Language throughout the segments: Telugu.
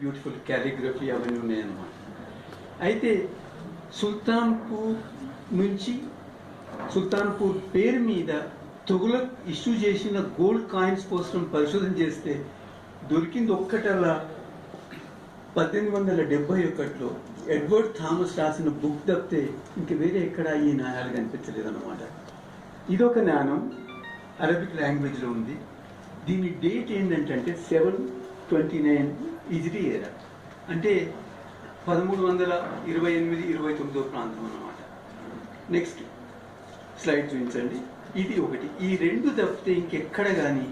బ్యూటిఫుల్ క్యాలిగ్రఫీ అవన్నీ ఉన్నాయన్నమాట. అయితే సుల్తాన్పూర్ నుంచి సుల్తాన్పూర్ పేరు మీద తుగులక్ ఇష్యూ చేసిన గోల్డ్ కాయిన్స్ కోసం పరిశోధన చేస్తే దొరికింది ఒక్కటల్లా 1871లో ఎడ్వర్డ్ థామస్ రాసిన బుక్ తప్పితే ఇంక వేరే ఎక్కడ ఈ నాణాలు కనిపించలేదు అన్నమాట. ఇదొక నాణం అరబిక్ లాంగ్వేజ్లో ఉంది. దీని డేట్ ఏంటంటే 729 హిజ్రీ ఏరా, అంటే 1328-29 ప్రాంతం అన్నమాట. నెక్స్ట్ స్లైడ్ చూపించండి. ఇది ఒకటి. ఈ రెండు తప్పితే ఇంకెక్కడ కానీ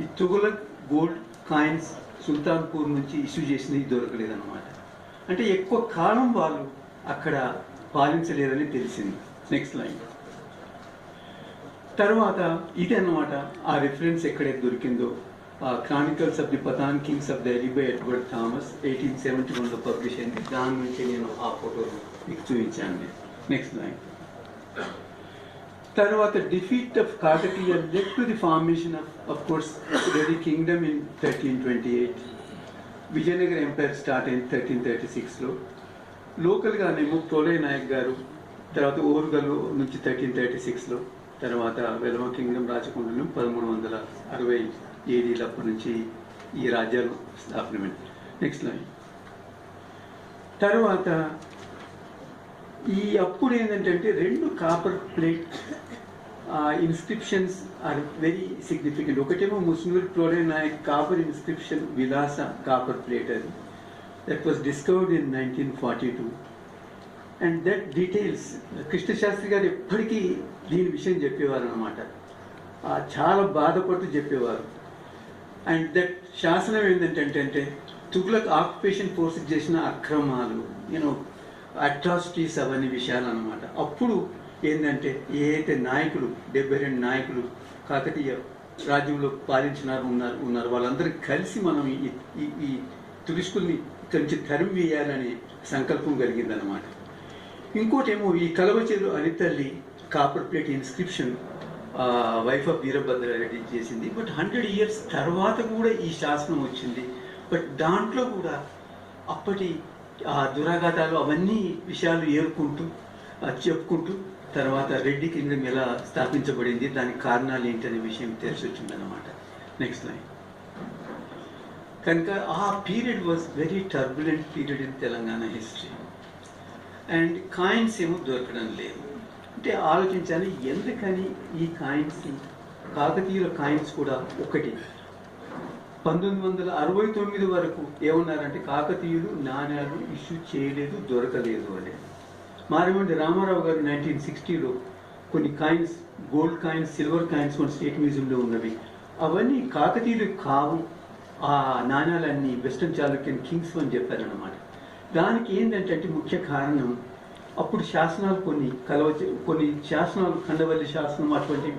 ఈ తుగులక్ గోల్డ్ కాయిన్స్ సుల్తాన్పూర్ నుంచి ఇష్యూ చేసినవి దొరకలేదన్నమాట. అంటే ఎక్కువ కాలం వాళ్ళు అక్కడ పాలించలేదని తెలిసింది. Next line. తర్వాత ఇది అన్నమాట ఆ రిఫరెన్స్ ఎక్కడైతే దొరికిందో, chronicles of the Pathan kings of Delhi by Edward Thomas 1871లో పబ్లిష్ అయింది. దాని నుంచి నేను ఆ ఫోటోలు మీకు చూపించాను. Next line. తర్వాత defeat of Kakatiya led to the formation of course ready kingdom in 1328. Vijayanagara empire start అయింది 1336లో. లోకల్గానేమో ప్రోలయ నాయక్ గారు, తర్వాత ఓరుగల్లు నుంచి 1336లో, తర్వాత వెలమ కింగ్డమ్ రాచకొండలు 1360 అప్పటి నుంచి ఈ రాజ్యాలు స్థాపనమైంది. Next line. తర్వాత ఈ అప్పుడు ఏంటంటే రెండు copper plate inscriptions are very significant. ఒకటేమో Musnur Prolaya Nayak copper inscription Vilasa copper plate, అది that was discovered in 1942. And that details Krishnasastri గారు ఎప్పటికీ దీని విషయం చెప్పేవారు అన్నమాట. చాలా బాధపడుతూ చెప్పేవారు. అండ్ దట్ శాసనం ఏంటంటే తుగ్లక్ ఆక్యుపేషన్ ఫోర్స్ చేసిన అక్రమాలు, అట్రాసిటీస్ అవన్నీ విషయాలు అన్నమాట. అప్పుడు ఏంటంటే ఏదైతే నాయకులు 72 నాయకులు కాకతీయ రాజ్యంలో ఉన్నారు వాళ్ళందరూ కలిసి మనం ఈ తురుష్కుల్ని ఇక్కడి నుంచి తరిమి వేయాలనే సంకల్పం కలిగిందన్నమాట. ఇంకోటేమో ఈ Kaluvacheru Anitalli copper plate inscription wife of Veerabhadra Reddy చేసింది. బట్ 100 years తర్వాత కూడా ఈ శాసనం వచ్చింది. బట్ దాంట్లో కూడా అప్పటి దురాఘాతాలు అవన్నీ విషయాలు ఏరుకుంటూ చెప్పుకుంటూ తర్వాత రెడ్డి కింగ్డమ్ ఎలా స్థాపించబడింది, దానికి కారణాలు ఏంటనే విషయం తెలిసి వచ్చిందన్నమాట. Next line. కనుక ఆ period was very turbulent period in Telangana history. And coins ఏమో దొరకడం లేదు. అంటే ఆలోచించాలి ఎందుకని ఈ కాయిన్స్, కాకతీయుల కాయిన్స్ కూడా ఒకటి 1969 వరకు ఏమన్నారంటే కాకతీయులు నాణ్యాలు ఇష్యూ చేయలేదు, దొరకలేదు అని. మారిమండి రామారావు గారు 1960లో కొన్ని coins, gold coins, silver coins మన స్టేట్ మ్యూజియంలో ఉన్నవి, అవన్నీ కాకతీయులు కావు, ఆ నాణ్యాలన్నీ వెస్టర్న్ చాళుక్యన్ కింగ్స్ అని చెప్పారన్నమాట. దానికి ఏంటంటే ముఖ్య కారణం అప్పుడు శాసనాలు కొన్ని శాసనాలు, ఖండవల్లి శాసనం అటువంటి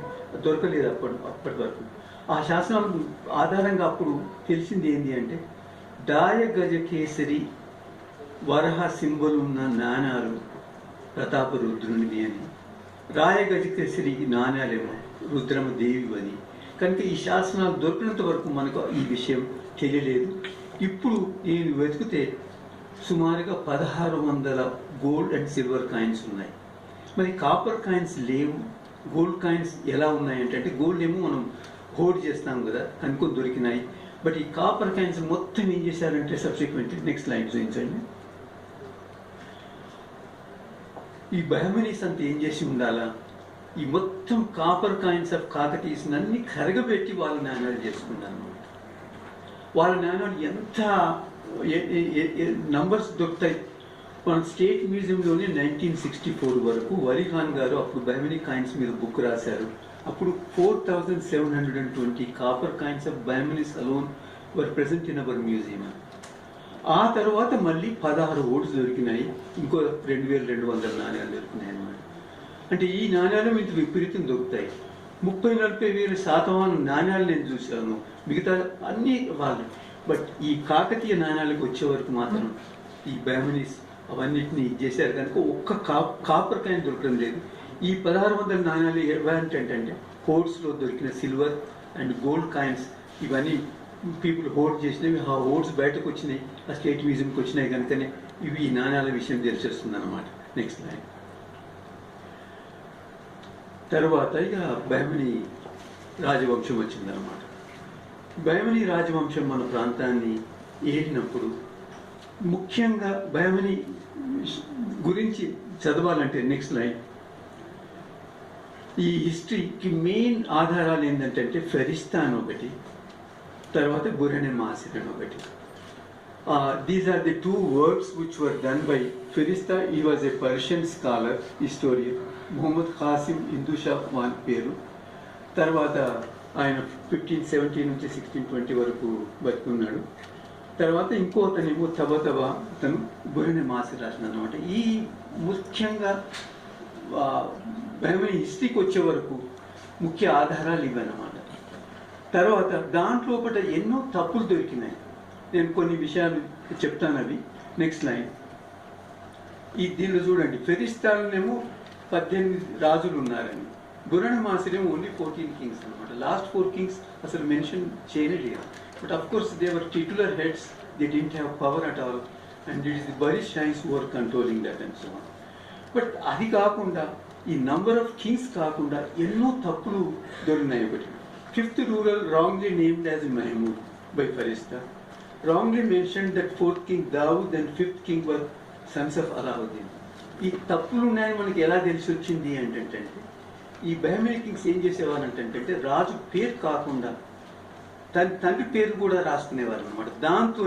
దొరకలేదు అప్పటి వరకు. ఆ శాసనాల ఆధారంగా అప్పుడు తెలిసింది ఏంటి అంటే దాయ గజ కేసరి వరహ సింబల్ ఉన్న నాణ్యాలు ప్రతాప రుద్రునిది అని, రాయ గజ కేసరి నాణ్యాలేమో రుద్రమ దేవి అని. కనుక ఈ శాసనాలు దొరికినంత వరకు మనకు ఈ విషయం తెలియలేదు. ఇప్పుడు నేను వెతికితే సుమారుగా 1600 గోల్డ్ అండ్ సిల్వర్ కాయిన్స్ ఉన్నాయి. మరి కాపర్ కాయిన్స్ లేవు. గోల్డ్ కాయిన్స్ ఎలా ఉన్నాయంటే గోల్డ్ ఏమో మనం హోల్డ్ చేస్తాం కదా, కనుక్కొని దొరికినాయి. బట్ ఈ కాపర్ కాయిన్స్ మొత్తం ఏం చేశారంటే సబ్సిక్వెంట్లీ, నెక్స్ట్ స్లైడ్ చూపించండి, ఈ బహమనీస్ అంతా ఏం చేసి ఉండాలా, ఈ మొత్తం కాపర్ కాయిన్స్ ఆఫ్ కాకతీస్ అన్ని కరగబెట్టి వాళ్ళ నాణ్యాలు చేసుకున్నారు. వాళ్ళ నాణ్యాలు ఎంత నంబర్స్ దొరుకుతాయి. మన స్టేట్ మ్యూజియంలోనే 1964 వరకు వలీఖాన్ గారు అప్పుడు బహమనీ కాయిన్స్ మీద బుక్ రాశారు. అప్పుడు 4720 copper coins of Bahmanis alone were present in our museum. ఆ తర్వాత మళ్ళీ 16 ఓట్స్ దొరికినాయి, ఇంకో 2200 నాణ్యాలు దొరికినాయి అన్నమాట. అంటే ఈ నాణ్యాలు ఇంత విపరీతం దొరుకుతాయి. 30-40 వేల శాతమానం నాణ్యాలు నేను చూశాను, మిగతా అన్ని వాళ్ళు. బట్ ఈ కాకతీయ నాణ్యాలకు వచ్చే వరకు మాత్రం ఈ బహమనీస్ అవన్నిటిని చేశారు కనుక ఒక్క కాపర్ కాయిన్ దొరకడం లేదు. ఈ 1600 నాణ్యాలు ఏంటంటే కోర్ట్స్లో దొరికిన సిల్వర్ అండ్ గోల్డ్ కాయిన్స్ ఇవన్నీ పీపుల్ హోల్డ్ చేసినవి, ఆ హోల్డ్స్ బయటకు వచ్చినాయి, ఆ స్టేట్ మ్యూజియంకి వచ్చినాయి కనుకనే ఇవి ఈ నాణ్యాల విషయం తెలిసేస్తుంది అన్నమాట. Next line. తర్వాత ఇక బహమనీ రాజవంశం వచ్చిందనమాట. బహమనీ రాజవంశం మన ప్రాంతాన్ని ఏలినప్పుడు ముఖ్యంగా బహమనీ గురించి చదవాలంటే నెక్స్ట్ లైన్, ఈ హిస్టరీకి మెయిన్ ఆధారాలు ఏంటంటే ఫెరిస్తాన్ ఒకటి, తర్వాత బురణె మాసిరన్ ఒకటి. These are the two works which were done by Firista. He was a Persian scholar, historian. Muhammad Qasim Hindu Shah వాని పేరు. తర్వాత ఆయన 1517 నుంచి 1620 వరకు బతుకున్నాడు. తర్వాత ఇంకో అతనేమో తబతబా, అతను బురణె మాసిర్ రాసిన అనమాట. ఈ ముఖ్యంగా బహమనీ హిస్టరీకి వచ్చే వరకు ముఖ్య ఆధారాలు ఇవన్నమాట. తర్వాత దాంట్లోపట ఎన్నో తప్పులు దొరికినాయి. నేను కొన్ని విషయాలు చెప్తాను అవి. Next line. ఈ దీనిలో చూడండి, ఫెరిస్తాన్నేమో 18 రాజులు ఉన్నారని, బురణె మాసిరేమో ఓన్లీ 14 కింగ్స్ అనమాట. లాస్ట్ 4 కింగ్స్ అసలు మెన్షన్ చేయలేదు. But of course they were titular heads, they didn't have power at all, and it is the Barid షైన్స్ who are controlling that and so on. But అది కాకుండా ఈ నంబర్ ఆఫ్ కింగ్స్ కాకుండా ఎన్నో తప్పులు దొరికినాయి. ఒకటి, 5th ruler wrongly named as Mahmud by Farista, wrongly mentioned that 4th king Dawood and 5th king were sons of Alauddin. ఈ తప్పులు ఉన్నాయని మనకి ఎలా తెలిసి వచ్చింది అంటే, ఈ బహమనీ కింగ్స్ ఏం చేసేవారు అంటే రాజు పేరు కాకుండా తండ్రి పేరు కూడా రాసుకునేవారు అనమాట. దాంతో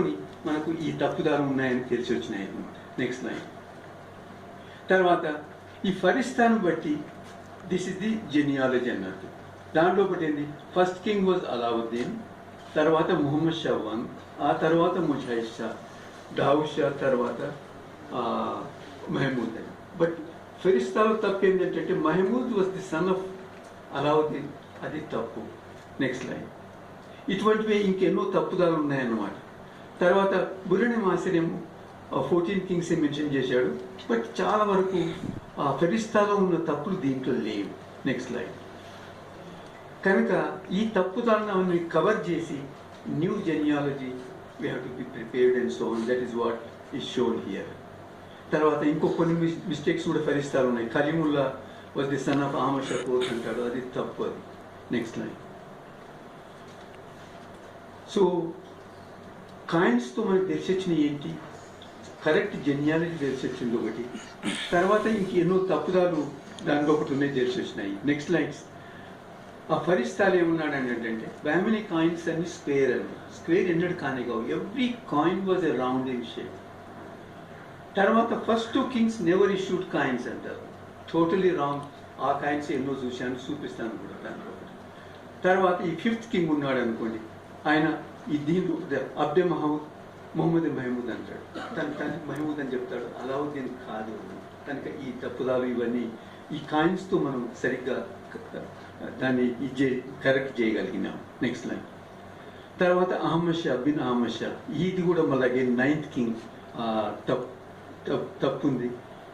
మనకు ఈ తప్పుదారు ఉన్నాయని తెలిసి వచ్చినాయి అనమాట. Next line. తర్వాత ఈ ఫరిస్తాను బట్టి దిస్ ఇస్ ది జెనియాలజీ అన్నట్టు. దాంట్లో ఒకటి ఏంది, ఫస్ట్ కింగ్ వాజ్ అలావుద్దీన్, తర్వాత ముహమ్మద్ షా 1, ఆ తర్వాత ముజాహిద్ షా, దావుద్ షా, తర్వాత మహమూద్ అని. బట్ ఫెరిస్తాలో తప్పు ఏంటంటే Mahmud was the son of Alauddin, అది తప్పు. Next line. ఇటువంటివి ఇంకెన్నో తప్పుదాలు ఉన్నాయన్నమాట. తర్వాత బురణె మాసిరేమో 14 కింగ్స్ మెన్షన్ చేశాడు, బట్ చాలా వరకు ఫెరిస్తాలో ఉన్న తప్పులు దీంట్లో లేవు. Next line. కనుక ఈ తప్పుదాలను కవర్ చేసి new genealogy we have to be prepared and so on. That is what is shown here. తర్వాత ఇంకో కొన్ని మిస్టేక్స్ కూడా ఫరిస్తాలు ఉన్నాయి. Kalimullah was the son of Ahmad Shah IV అంటాడు, అది తప్పు అది. Next line. సో కాయిన్స్తో మనకు తెలిసొచ్చినవి ఏంటి, కరెక్ట్ జెనియాలజీ తెలిసొచ్చింది ఒకటి, తర్వాత ఇంకెన్నో తప్పుదాలు దానిలో ఒకటి ఉన్నాయి తెలిసి వచ్చినాయి. Next lines. ఆ ఫరిస్తాలు ఏమన్నాడు అంటే బహమనీ కాయిన్స్ అన్ని స్క్వేర్ అని. స్క్వేర్ ఎన్నడు కానీ కావు, every coin was a round in shape. తర్వాత first 2 kings never issued coins అంటారు, టోటలీ రాంగ్. ఆ కాయిన్స్ ఎన్నో చూశాను, చూపిస్తాను కూడా దాంట్లో. తర్వాత ఈ 5th కింగ్ ఉన్నాడు అనుకోండి, ఆయన ఈ దీంట్లో అబ్దే మొహమ్మద్ మహమూద్ అంటాడు, తనకి మహమూద్ అని చెప్తాడు, అలావుద్దీన్ కాదు. కనుక ఈ తప్పుదాలు ఇవన్నీ ఈ కాయిన్స్తో మనం సరిగ్గా దాన్ని కరెక్ట్ చేయగలిగినాం. Next line. తర్వాత అహ్మద్ షా బిన్ అహ్మద్ షా, ఇది కూడా మళ్ళీ 9th కింగ్ తప్పు ఉంది,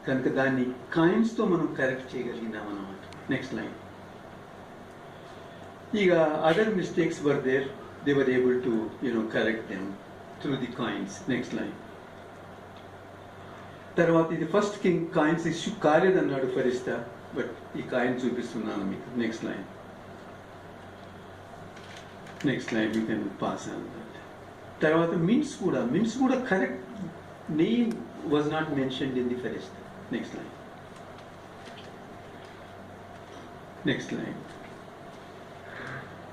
కనుక దాన్ని కాయిన్స్తో మనం కరెక్ట్ చేయగలిగినాం అన్నమాట. Next line. ఇక other mistakes were there, they were able to correct them through the coins. Next line. తర్వాత ఇది ఫస్ట్ కింగ్ కాయిన్స్ ఇష్యూ కాలేదన్నాడు ఫరిస్తా, బట్ ఈ కాయిన్ చూపిస్తున్నాను మీకు. Next line. Next line you can pass on that. తర్వాత మిన్స్ కూడా correct name was not mentioned in the Firishta. Next line. Next line.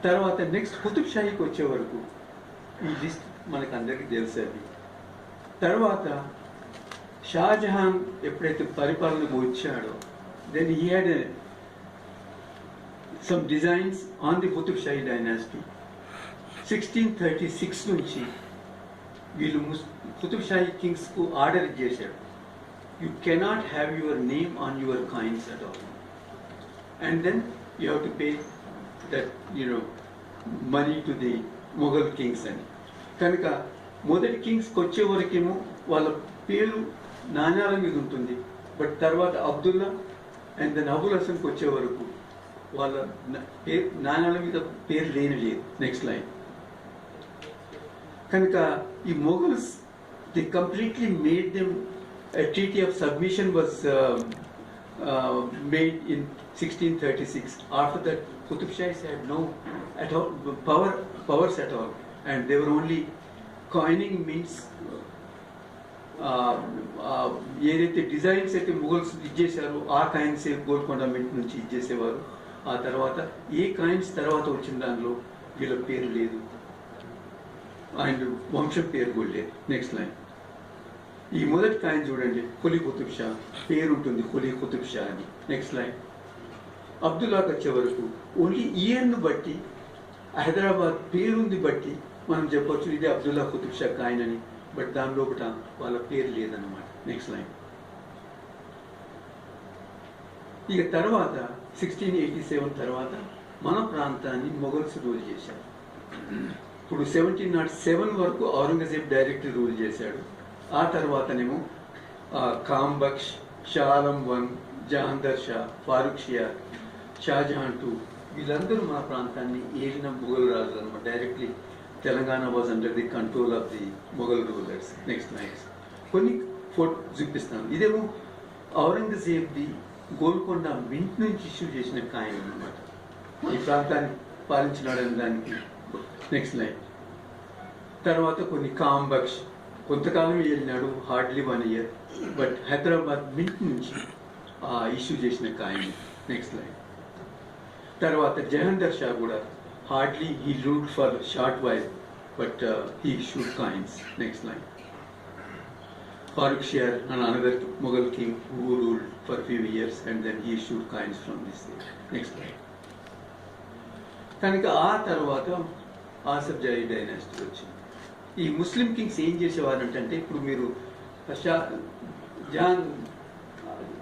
తర్వాత నెక్స్ట్ కుతుబ్ షాహీకి వచ్చే వరకు ఈ లిస్ట్ మనకు అందరికీ తెలుసది. తర్వాత షాజహాన్ ఎప్పుడైతే పరిపాలనకు వచ్చాడో, then he had some designs on the Qutub Shahi dynasty. 1636 నుంచి వీళ్ళు కుతుబ్ షాహీ కింగ్స్ కు ఆర్డర్ చేశాడు, you cannot have your name on your coins at all, and then you have to pay that money to the Mughal kings అని. కనుక మొదటి కింగ్స్కి వచ్చే వరకేమో వాళ్ళ పేరు నాణ్యాల మీద ఉంటుంది, బట్ తర్వాత అబ్దుల్లా అండ్ దెన్ అబుల్ హసన్కి వచ్చే వరకు వాళ్ళ నాణ్యాల మీద పేరు లేని లేదు. Next line. కనుక ఈ Mughals they completely made them a treaty of submission was made in 1636. After that, Qutub Shahis had no at all powers at all, and they were only coining means ఏదైతే డిజైన్స్ అయితే మొఘల్స్ ఇచ్చేసారో ఆ కాయిన్స్ గోల్కొండ మింట్ నుంచి ఇచ్చేసేవారు. ఆ తర్వాత ఏ కాయిన్స్ తర్వాత వచ్చిన దానిలో వీళ్ళ పేరు లేదు, ఆయన వంశం పేరు కూడా లేదు. నెక్స్ట్ లైన్, ఈ మొదటి కాయిన్ చూడండి, కులీ కుతుబ్ షా పేరు ఉంటుంది, కులీ కుతుబ్ షా అని. నెక్స్ట్ లైన్, అబ్దుల్లాకి వచ్చే వరకు ఓన్లీ ఈయన్ను బట్టి హైదరాబాద్ పేరుంది బట్టి మనం చెప్పొచ్చు ఇది అబ్దుల్లా కుతుబ్ షా కాయిన్ అని, బట్ దాని లోపల వాళ్ళ పేరు లేదన్నమాట. నెక్స్ట్ లైన్, ఇక తర్వాత 1687 తర్వాత మన ప్రాంతాన్ని మొఘల్స్ రూల్ చేశారు. ఇప్పుడు 1707 వరకు ఔరంగజేబ్ డైరెక్ట్ రూల్ చేశాడు. ఆ తర్వాతనేమో కాంబక్ష్, షా ఆలం వన్, జహాందర్ షా, ఫారూక్ షియార్, షాజహాన్ టూ, వీళ్ళందరూ మన ప్రాంతాన్ని ఏలిన మొఘల్ రాజులు అనమాట. Directly Telangana was under the control of the Mughal rulers. Next నైట్స్ కొన్ని ఫోటో చూపిస్తాను. ఇదేమో ఔరంగజేబ్ది గోల్కొండ మింట్ నుంచి ఇష్యూ చేసిన కాయిన్ అనమాట, ఈ ప్రాంతాన్ని పాలించినాడని దానికి. నెక్స్ట్ లైన్, తర్వాత కొన్ని కాంబక్ష్ కొంతకాలం వెళ్ళినాడు, hardly 1 year, but Hyderabad mint నుంచి ఇష్యూ చేసిన కాయిన్. నెక్స్ట్ లైన్, తర్వాత జహాందర్ షా కూడా hardly he ruled for short while, but he issued coins. Next line, Farooq Shah and another Mughal king who ruled for a few years, and then he issued coins from this thing. Next slide. కనుక ఆ తర్వాత ఆసఫ్జాహీ డైనాసిటీ వచ్చింది. ఈ ముస్లిం కింగ్స్ ఏం చేసేవారంటే, ఇప్పుడు మీరు జాన్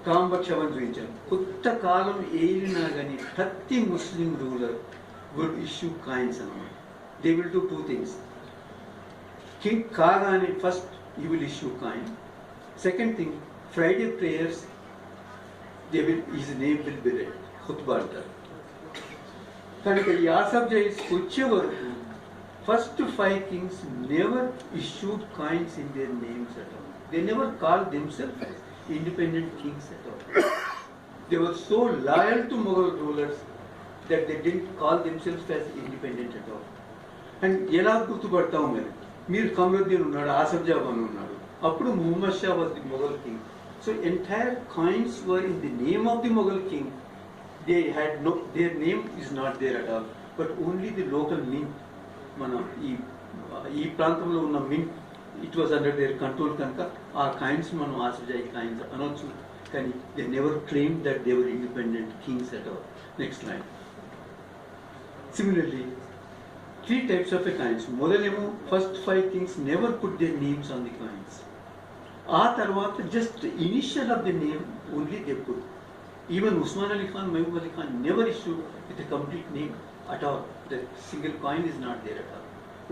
కాంబక్ష్ అవన్నీ చూపించారు, కొత్త కాలం ఏలినా కానీ ప్రతి Muslim ruler would issue coins అన్నమాట. They will do 2 things. King కాగానే first he will issue coin. Second thing, Friday prayers, his name will be read, khutbah antaru. Kanaka ee Asafjahis వచ్చే వరకు first 5 kings never issued coins in their names at all. They never called themselves as independent kings at all. They were so loyal to Mughal rulers that they didn't call themselves as independent at all. And ఎలా గుర్తుపడతాం మీరు కమరుద్దీన్ ఉన్నాడు, ఆసఫ్ జా ఖాన్ ఉన్నాడు, అప్పుడు Muhammad Shah was the Mughal king. So entire coins were in the name of the Mughal king. They had no, their name is not there at all, but only the local mint, మన ఈ ప్రాంతంలో ఉన్న mint, it was under their control. కనుక ఆ కాయిన్స్ మనం ఆసఫ్ జా కాయిన్స్ అనొచ్చు, కానీ they never claim that they were independent kings at all. Next line, similarly 3 types of coins. మొదలేమో first 5 kings never put their names on the coins. ఆ తర్వాత just initial of the name only they put. Even Usman Ali Khan, Mahbub Ali Khan never issued with a complete name at all. The single coin is not there at all.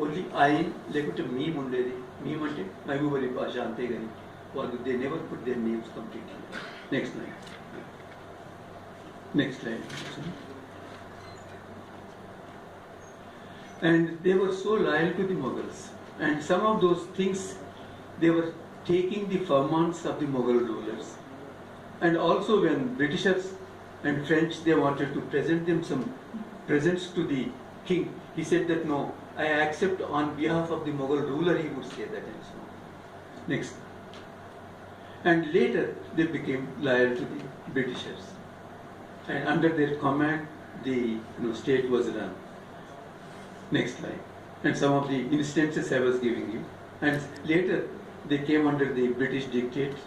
Only ayin లేకుంటే మీమ్ ఉండేది. మీమ్ అంటే మహబూబ్ అలీ పాషా అంతే కానీ వాళ్ళు they never put their names completely. Next line. Next line. And they were so loyal to the Mughals, and some of those things they were taking the firmans of the Mughal rulers. And also when Britishers and French they wanted to present them some presents to the king, he said that no, I accept on behalf of the Mughal ruler, he would say that and so on. Next. And later they became loyal to the Britishers, and under their command the state was run. Next slide. And some of the instances I was giving you. And later they came under the British dictate,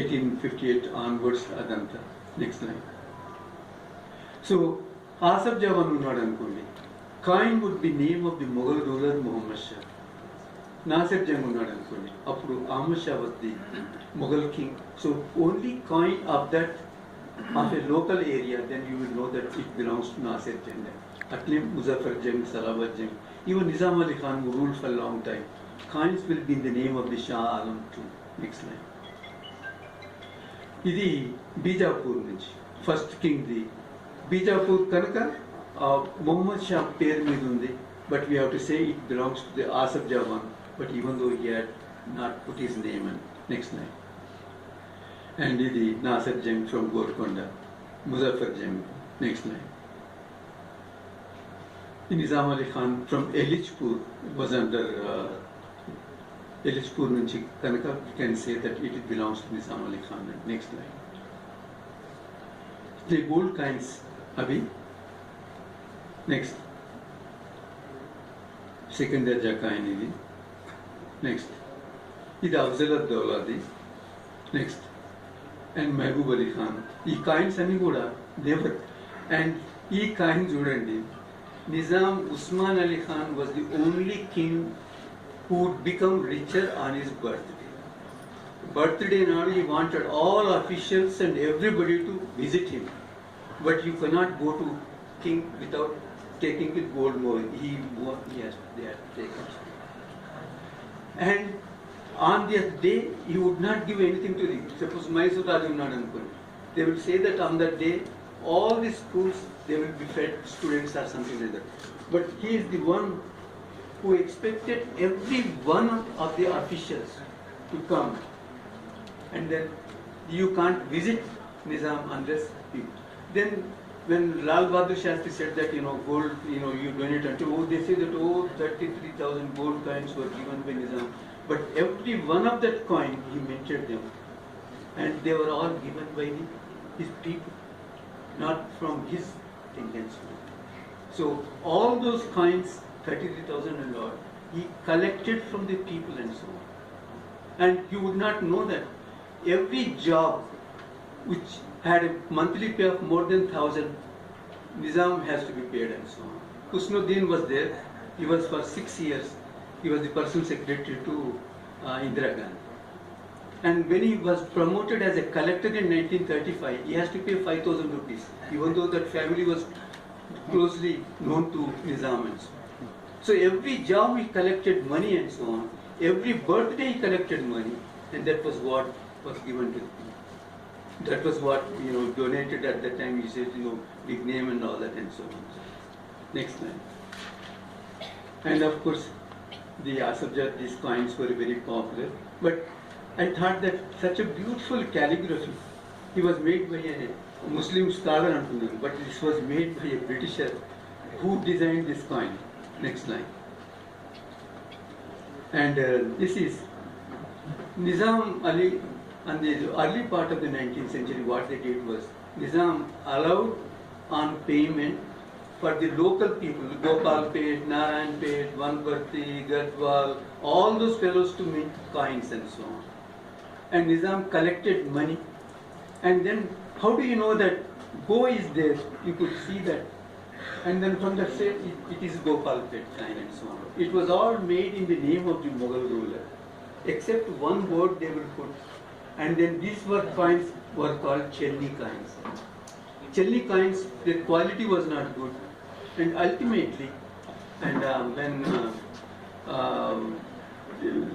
1858 onwards adanta. Next slide. So Asaf Jahan unnadu anukondi, coin would be name of the Mughal ruler Muhammad Shah. Nasir Jang unnadu anukondi, appudu Ahmad Shah was the Mughal king. So only coin of that of a local area, then you will know that it belongs to Nasir Jang. Atlim Muzaffar Jang, Salawat Jang, even Nizam Ali Khan who ruled for a long time, coins will be in the name of the Shah Alam too. Next line. Idi Bijapur nunchi first king di Bijapur kanaka Muhammad Shah పేరు మీద ఉంది. but we have to say it belongs to the Asaf Jawan, but even though he had not put his name in. Next line. And the Nasir Jang from Golconda, Muzaffar Jang. Next line. Nizam Ali Khan from Elichpur was under Elichpur nunchi kanaka we can say that it belongs to Nizam Ali Khan. Next line. The gold coins, Abhi. Next. Second darja coin idi. Next. Idi Afzal Dawladi. Next. And Mehboob Ali Khan. Ee coins ani kuda never. And ee coin chudandi. Nizam Usman Ali Khan was the only king who would become richer on his birthday. Birthday now he wanted all officials and everybody to visit him. But you cannot go to king without taking with gold more. They had to take it. And on that day, he would not give anything to them. Suppose Mysore Raju Nadanpur. They will say that on that day, all the schools, they will be fed students or something like that. But he is the one who expected every one of the officials to come. And then you can't visit Nizam unless you. Then when Lal Bahadur Shastri said that, gold, you donate unto, they say that, 33,000 gold coins were given by Nizam. But every one of that coin, he minted them. And they were all given by his people, not from his intention. So all those coins, 33,000 and all, he collected from the people and so on. And you would not know that every job which had a monthly pay of more than 1,000, Nizam has to be paid and so on. Husnuddin was there. He was for 6 years. He was the personal secretary to Indira Gandhi. And when he was promoted as a collector in 1935, he has to pay 5,000 rupees, even though that family was closely known to Nizam and so on. So every job he collected money and so on. Every birthday he collected money, and that was what was given to him. That was what donated at that time. He said, big name and all that and so on. Next line. And of course, the Asafjat, these coins were very popular. But I thought that such a beautiful calligraphy, he was made by a Muslim scholar, but this was made by a Britisher who designed this coin. Next line. And this is Nizam Ali. And the early part of the 19th century, what they did was, Nizam allowed on payment for the local people, Gopalpet, Narayanpet, Vanparti, Gadwal, all those fellows to mint coins and so on. And Nizam collected money. And then, how do you know that Go is there? You could see that. And then from that say, it is Gopalpet coin and so on. It was all made in the name of the Mughal ruler. Except one word they will put. And then these coins were called Chelni coins. Chelni coins, their quality was not good. And ultimately, and when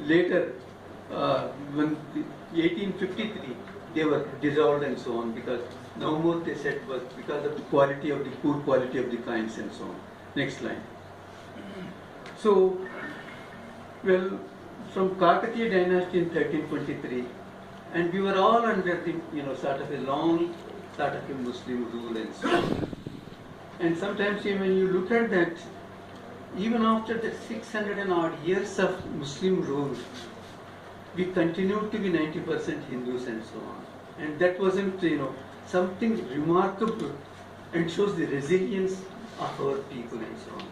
later, when 1853, they were dissolved and so on, because no more they said was because of the quality of the poor quality of the coins and so on. Next line. So, well, from Kakatiya dynasty in 1323, and we were all under the, sort of a long, sort of a Muslim rule and so on. And sometimes when you look at that, even after the 600 and odd years of Muslim rule, we continued to be 90% Hindus and so on. And that wasn't, something remarkable and shows the resilience of our people and so on.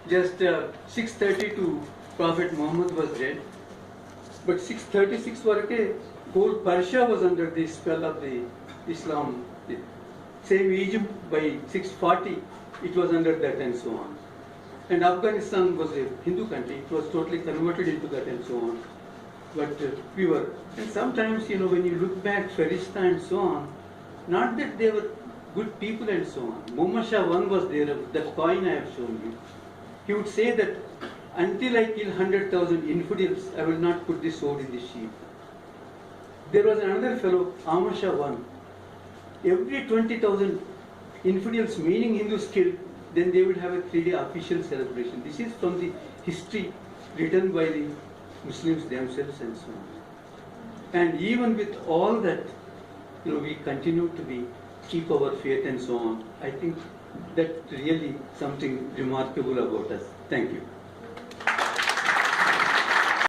Just 632, Prophet Muhammad was dead, but 636 whole Persia was under the spell of the Islam. Same Egypt by 640, it was under that and so on. And Afghanistan was a Hindu country, it was totally converted into that and so on. But we were, and sometimes, when you look back, Farishta and so on, not that they were good people and so on. Muhammad Shah I was there, that coin I have shown you. He would say that, until I kill 100,000 infidels, I will not put the sword in the sheath. There was another fellow, Ahmad Shah I. Every 20,000 infidels, meaning Hindus, killed, then they would have a 3-day official celebration. This is from the history written by the Muslims themselves and so on. And even with all that, we continue to keep our faith and so on. I think that really something remarkable about us. Thank you.